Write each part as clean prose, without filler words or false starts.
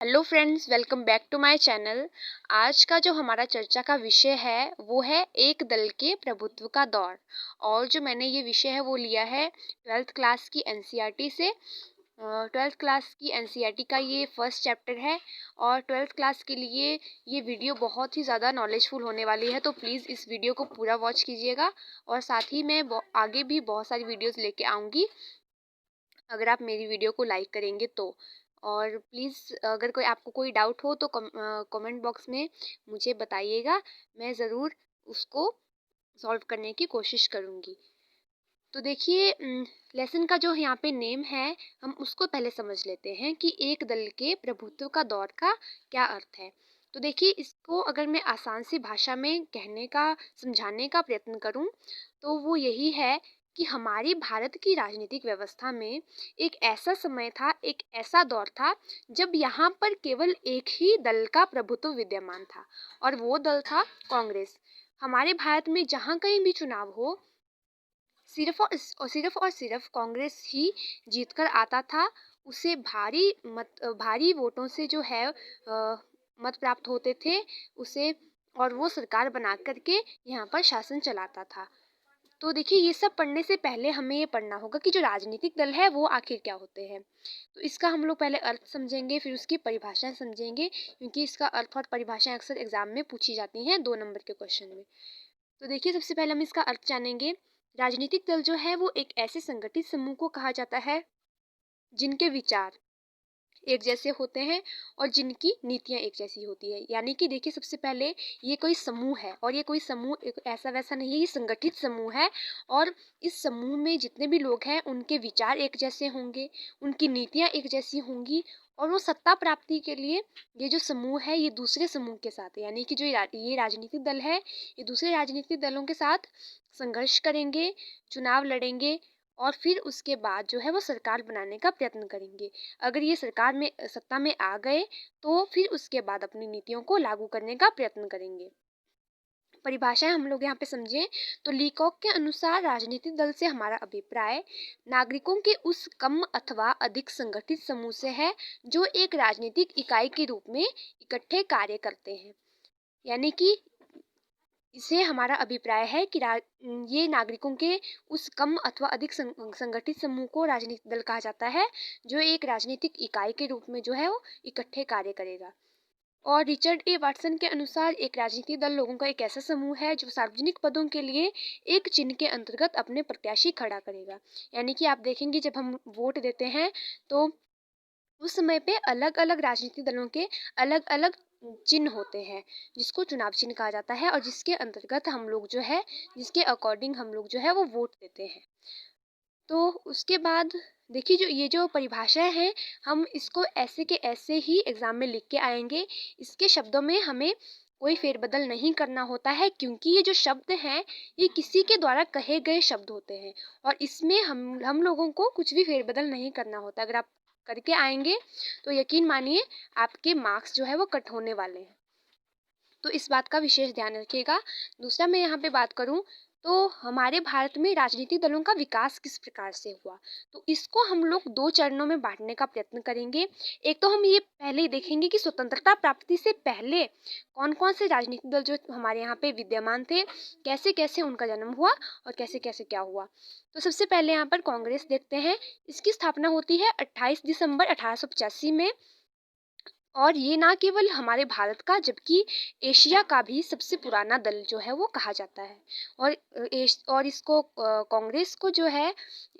Hello friends, welcome back to my channel. आज का जो हमारा चर्चा का विषय है वो है एक दल के प्रभुत्व का दौर। और जो मैंने ये विषय है वो लिया है ट्वेल्थ क्लास की एनसीईआरटी से। ट्वेल्थ क्लास की एनसीईआरटी का ये फर्स्ट चैप्टर है और ट्वेल्थ क्लास के लिए ये वीडियो बहुत ही ज़्यादा नॉलेजफुल होने वाली है, तो प्लीज़ इस वीडियो को पूरा वॉच कीजिएगा। और साथ ही मैं आगे भी बहुत सारी वीडियोज़ लेके आऊँगी अगर आप मेरी वीडियो को लाइक करेंगे तो। और प्लीज़ अगर आपको कोई डाउट हो तो कमेंट बॉक्स में मुझे बताइएगा, मैं ज़रूर उसको सॉल्व करने की कोशिश करूँगी। तो देखिए, लेसन का जो यहाँ पे नेम है हम उसको पहले समझ लेते हैं कि एक दल के प्रभुत्व का दौर का क्या अर्थ है। तो देखिए, इसको अगर मैं आसान सी भाषा में कहने का समझाने का प्रयत्न करूँ तो वो यही है कि हमारी भारत की राजनीतिक व्यवस्था में एक ऐसा समय था, एक ऐसा दौर था जब यहाँ पर केवल एक ही दल का प्रभुत्व विद्यमान था और वो दल था कांग्रेस। हमारे भारत में जहाँ कहीं भी चुनाव हो सिर्फ कांग्रेस ही जीतकर आता था। उसे भारी वोटों से जो है मत प्राप्त होते थे उसे, और वो सरकार बना करके यहाँ पर शासन चलाता था। तो देखिए, ये सब पढ़ने से पहले हमें ये पढ़ना होगा कि जो राजनीतिक दल है वो आखिर क्या होते हैं। तो इसका हम लोग पहले अर्थ समझेंगे, फिर उसकी परिभाषाएं समझेंगे, क्योंकि इसका अर्थ और परिभाषाएं अक्सर एग्जाम में पूछी जाती हैं 2 नंबर के क्वेश्चन में। तो देखिए, सबसे पहले हम इसका अर्थ जानेंगे। राजनीतिक दल जो है वो एक ऐसे संगठित समूह को कहा जाता है जिनके विचार एक जैसे होते हैं और जिनकी नीतियाँ एक जैसी होती है। यानी कि देखिए, सबसे पहले ये कोई समूह है और ये कोई समूह ऐसा वैसा नहीं है, ये संगठित समूह है। और इस समूह में जितने भी लोग हैं उनके विचार एक जैसे होंगे, उनकी नीतियाँ एक जैसी होंगी, और वो सत्ता प्राप्ति के लिए ये जो समूह है ये दूसरे समूह के साथ, यानी कि जो ये राजनीतिक दल है ये दूसरे राजनीतिक दलों के साथ संघर्ष करेंगे, चुनाव लड़ेंगे, और फिर उसके बाद जो है वो सरकार बनाने का प्रयत्न करेंगे। अगर ये सत्ता में आ गए तो फिर उसके बाद अपनी नीतियों को लागू करने का प्रयत्न करेंगे। परिभाषाएं हम लोग यहाँ पे समझें तो लीकॉक के अनुसार राजनीतिक दल से हमारा अभिप्राय नागरिकों के उस कम अथवा अधिक संगठित समूह से है जो एक राजनीतिक इकाई के रूप में इकट्ठे कार्य करते हैं। यानी कि इसे हमारा अभिप्राय है कि ये नागरिकों के उस कम अथवा अधिक संगठित समूह को राजनीतिक दल कहा जाता है जो एक राजनीतिक इकाई के रूप में जो है वो इकट्ठे कार्य करेगा। और रिचर्ड ए वाटसन के अनुसार एक राजनीतिक दल लोगों का एक ऐसा समूह है जो सार्वजनिक पदों के लिए एक चिन्ह के अंतर्गत अपने प्रत्याशी खड़ा करेगा। यानी कि आप देखेंगे, जब हम वोट देते हैं तो उस समय पे अलग अलग राजनीतिक दलों के अलग अलग चिन्ह होते हैं जिसको चुनाव चिन्ह कहा जाता है, और जिसके अंतर्गत हम लोग जो है, जिसके अकॉर्डिंग हम लोग जो है वो वोट देते हैं। तो उसके बाद देखिए, जो ये जो परिभाषाएं हैं हम इसको ऐसे के ऐसे ही एग्जाम में लिख के आएंगे। इसके शब्दों में हमें कोई फेरबदल नहीं करना होता है, क्योंकि ये जो शब्द हैं ये किसी के द्वारा कहे गए शब्द होते हैं और इसमें हम लोगों को कुछ भी फेरबदल नहीं करना होता। अगर आप करके आएंगे तो यकीन मानिए आपके मार्क्स जो है वो कट होने वाले हैं। तो इस बात का विशेष ध्यान रखिएगा। दूसरा, मैं यहाँ पे बात करूँ तो हमारे भारत में राजनीतिक दलों का विकास किस प्रकार से हुआ, तो इसको हम लोग 2 चरणों में बांटने का प्रयत्न करेंगे। एक तो हम ये पहले ही देखेंगे कि स्वतंत्रता प्राप्ति से पहले कौन कौन से राजनीतिक दल जो हमारे यहाँ पे विद्यमान थे, कैसे कैसे उनका जन्म हुआ और कैसे कैसे क्या हुआ। तो सबसे पहले यहाँ पर कांग्रेस देखते हैं। इसकी स्थापना होती है 28 दिसंबर 1885 में, और ये ना केवल हमारे भारत का जबकि एशिया का भी सबसे पुराना दल जो है वो कहा जाता है। और इसको कांग्रेस को जो है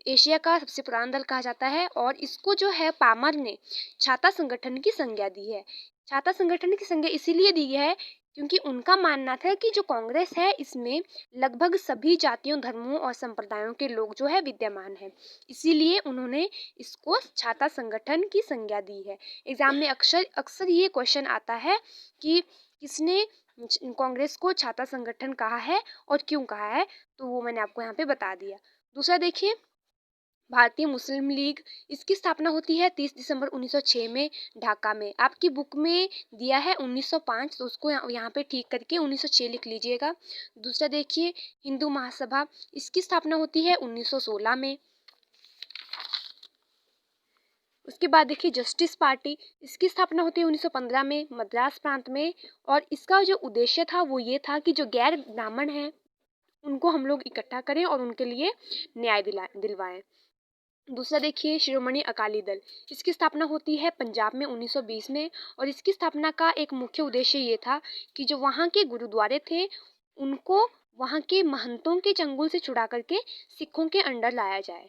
एशिया का सबसे पुराना दल कहा जाता है, और इसको जो है पामर ने छाता संगठन की संज्ञा दी है। छाता संगठन की संज्ञा इसीलिए दी है क्योंकि उनका मानना था कि जो कांग्रेस है इसमें लगभग सभी जातियों, धर्मों और संप्रदायों के लोग जो है विद्यमान हैं, इसीलिए उन्होंने इसको छाता संगठन की संज्ञा दी है। एग्जाम में अक्सर अक्सर ये क्वेश्चन आता है कि किसने कांग्रेस को छाता संगठन कहा है और क्यों कहा है, तो वो मैंने आपको यहाँ पे बता दिया। दूसरा देखिए, भारतीय मुस्लिम लीग, इसकी स्थापना होती है 30 दिसंबर 1906 में ढाका में। आपकी बुक में दिया है 1905, तो उसको यहाँ पे ठीक करके 1906 लिख लीजिएगा। दूसरा देखिए, हिंदू महासभा, इसकी स्थापना होती है 1916 में। उसके बाद देखिए जस्टिस पार्टी, इसकी स्थापना होती है 1915 में मद्रास प्रांत में, और इसका जो उद्देश्य था वो ये था कि जो गैर ब्राह्मण हैं उनको हम लोग इकट्ठा करें और उनके लिए न्याय दिलवाएं। दूसरा देखिए शिरोमणि अकाली दल, इसकी स्थापना होती है पंजाब में 1920 में, और इसकी स्थापना का एक मुख्य उद्देश्य ये था कि जो वहाँ के गुरुद्वारे थे उनको वहाँ के महंतों के चंगुल से छुड़ा करके सिखों के अंडर लाया जाए।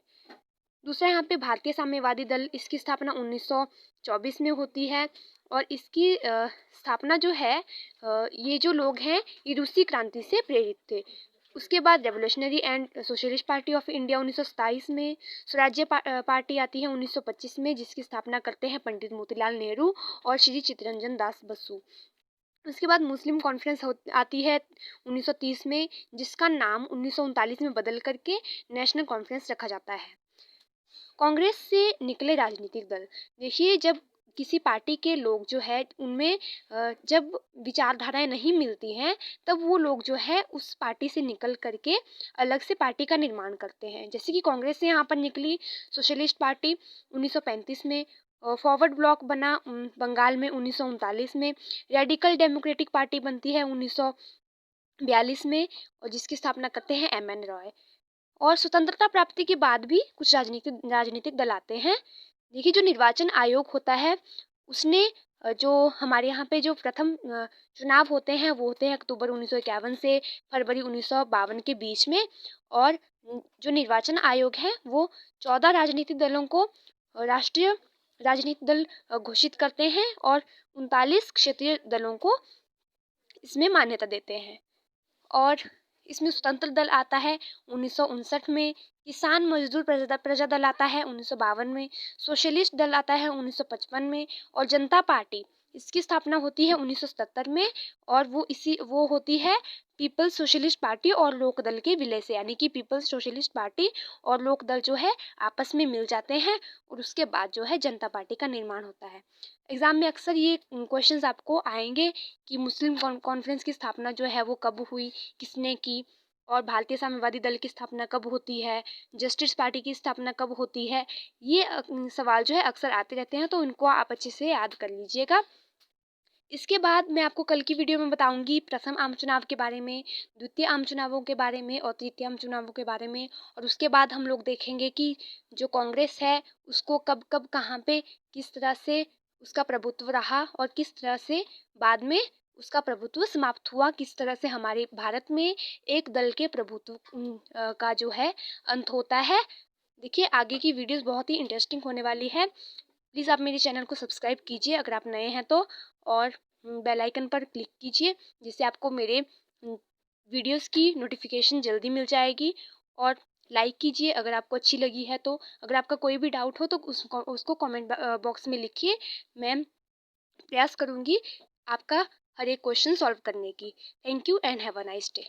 दूसरा यहाँ पे भारतीय साम्यवादी दल, इसकी स्थापना 1924 में होती है, और इसकी स्थापना जो है ये जो लोग हैं ये रूसी क्रांति से प्रेरित थे। उसके बाद revolutionary and socialist party of India 1927 में, स्वराज्य पार्टी आती है 1925 में, जिसकी स्थापना करते हैं पंडित मोतीलाल नेहरू और श्री चित्तरंजन दास बसु। उसके बाद मुस्लिम कॉन्फ्रेंस आती है 1930 में, जिसका नाम 1939 में बदल करके नेशनल कॉन्फ्रेंस रखा जाता है। कांग्रेस से निकले राजनीतिक दल, देखिए जब किसी पार्टी के लोग जो है उनमें जब विचारधाराएं नहीं मिलती हैं तब वो लोग जो है उस पार्टी से निकल करके अलग से पार्टी का निर्माण करते हैं। जैसे कि कांग्रेस से यहाँ पर निकली सोशलिस्ट पार्टी 1935 में, फॉरवर्ड ब्लॉक बना बंगाल में 1939 में, रेडिकल डेमोक्रेटिक पार्टी बनती है 1942 में, और जिसकी स्थापना करते हैं एम.एन. रॉय। और स्वतंत्रता प्राप्ति के बाद भी कुछ राजनीतिक दल आते हैं। देखिए जो निर्वाचन आयोग होता है उसने जो हमारे यहाँ पे जो प्रथम चुनाव होते हैं वो होते हैं अक्टूबर 1951 से फरवरी 1952 के बीच में, और जो निर्वाचन आयोग है वो 14 राजनीतिक दलों को राष्ट्रीय राजनीतिक दल घोषित करते हैं और 39 क्षेत्रीय दलों को इसमें मान्यता देते हैं। और इसमें स्वतंत्र दल आता है 1959 में, किसान मजदूर प्रजा दल आता है 1952 में, सोशलिस्ट दल आता है 1955 में, और जनता पार्टी इसकी स्थापना होती है 1977 में, और वो होती है पीपल्स सोशलिस्ट पार्टी और लोक दल के विलय से, यानी कि पीपल्स सोशलिस्ट पार्टी और लोक दल जो है आपस में मिल जाते हैं और उसके बाद जो है जनता पार्टी का निर्माण होता है। एग्जाम में अक्सर ये क्वेश्चंस आपको आएंगे कि मुस्लिम कॉन्फ्रेंस की स्थापना जो है वो कब हुई, किसने की, और भारतीय साम्यवादी दल की स्थापना कब होती है, जस्टिस पार्टी की स्थापना कब होती है। ये सवाल जो है अक्सर आते रहते हैं, तो इनको आप अच्छे से याद कर लीजिएगा। इसके बाद मैं आपको कल की वीडियो में बताऊंगी प्रथम आम चुनाव के बारे में, द्वितीय आम चुनावों के बारे में और तृतीय आम चुनावों के बारे में, और उसके बाद हम लोग देखेंगे कि जो कांग्रेस है उसको कब कब कहाँ पे किस तरह से उसका प्रभुत्व रहा और किस तरह से बाद में उसका प्रभुत्व समाप्त हुआ, किस तरह से हमारे भारत में एक दल के प्रभुत्व का जो है अंत होता है। देखिए आगे की वीडियोस बहुत ही इंटरेस्टिंग होने वाली है। प्लीज़ आप मेरे चैनल को सब्सक्राइब कीजिए अगर आप नए हैं तो, और बेल आइकन पर क्लिक कीजिए जिससे आपको मेरे वीडियोस की नोटिफिकेशन जल्दी मिल जाएगी। और लाइक कीजिए अगर आपको अच्छी लगी है तो। अगर आपका कोई भी डाउट हो तो उसको कमेंट बॉक्स में लिखिए, मैं प्रयास करूँगी आपका हर एक क्वेश्चन सॉल्व करने की। Thank you and have a nice day.